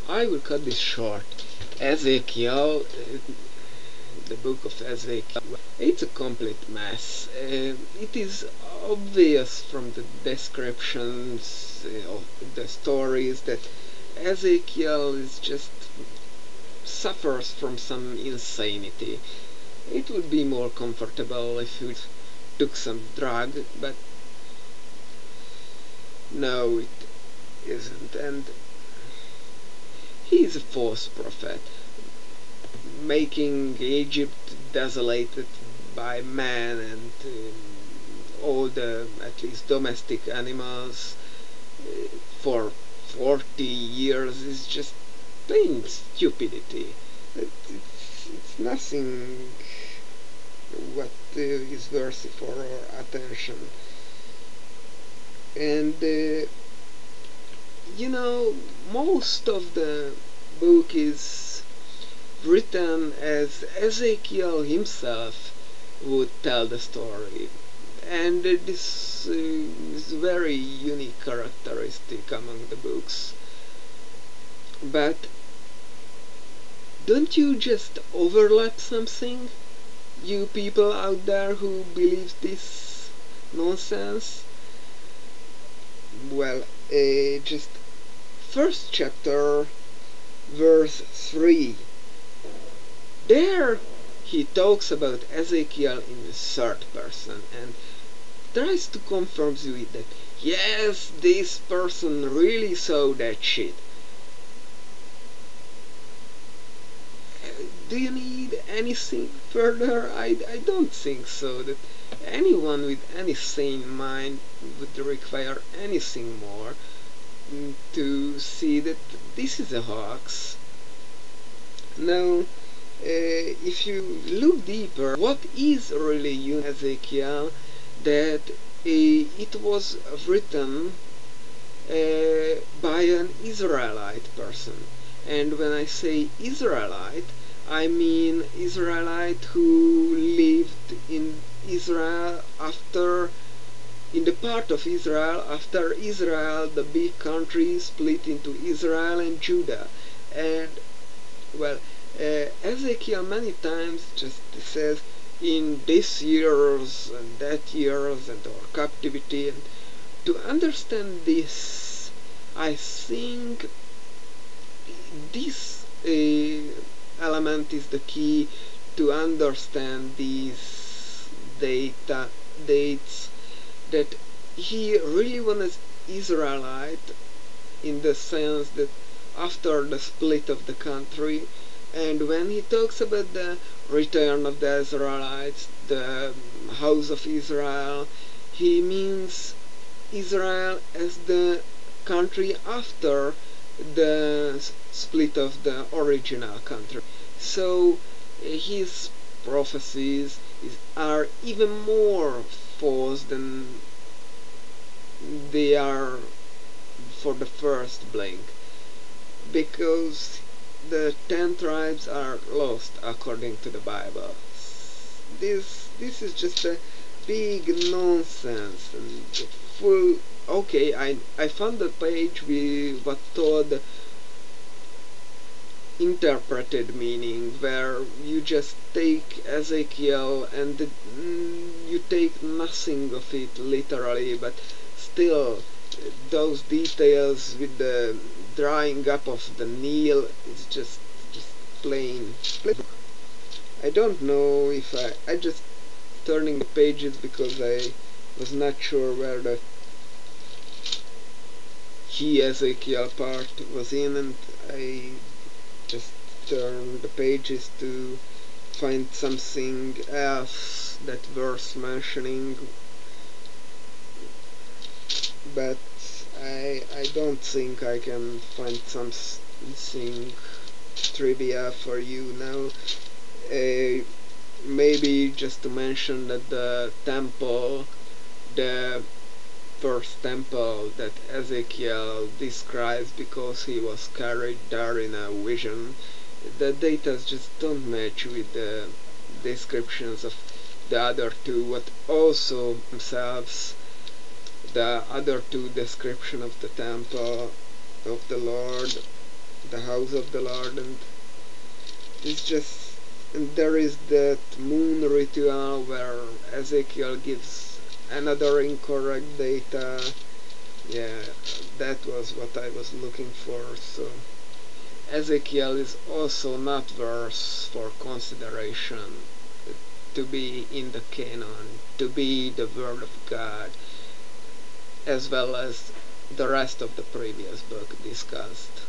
I will cut this short. Ezekiel, the book of Ezekiel, it's a complete mess. It is obvious from the descriptions of the stories that Ezekiel is just suffers from some insanity. It would be more comfortable if he took some drug, but no, it isn't. And he is a false prophet, making Egypt desolated by man and all the, at least domestic animals, for 40 years is just plain stupidity. It's nothing what is worthy for our attention. And most of the book is written as Ezekiel himself would tell the story, and this is a very unique characteristic among the books. But don't you just overlap something, you people out there who believe this nonsense? Well, just first chapter, verse 3. There he talks about Ezekiel in the third person and tries to confirm you that yes, this person really saw that shit. Do you need anything further? I don't think so. That anyone with any sane mind would require anything more to see that this is a hoax. Now, if you look deeper, what is really Ezekiel? That it was written by an Israelite person. And when I say Israelite, I mean Israelite who lived in Israel in the part of Israel after Israel, the big country, split into Israel and Judah. And well, Ezekiel many times just says in this years and that years and our captivity. And to understand this, I think this element is the key to understand these dates, that he really was Israelite in the sense that after the split of the country, and when he talks about the return of the Israelites, the house of Israel, he means Israel as the country after the split of the original country. So his prophecies are even more false than they are for the first blink, because the 10 tribes are lost according to the Bible. This is just a big nonsense and full. Okay, I found a page with what told interpreted meaning, where you just take Ezekiel and you take nothing of it literally, but still those details with the drying up of the Nile is just plain. I don't know if I just turning the pages because I was not sure where the he Ezekiel part was in, and I just turned the pages to find something else that worth mentioning, but I don't think I can find something trivia for you now. Maybe just to mention that the temple, the first temple that Ezekiel describes because he was carried there in a vision, the data just don't match with the descriptions of the other two, what also themselves the other two description of the temple of the Lord the house of the Lord, and it's just, and there is that moon ritual where Ezekiel gives another incorrect data. Yeah, that was what I was looking for. So Ezekiel is also not worth for consideration to be in the canon, to be the Word of God, as well as the rest of the previous book discussed.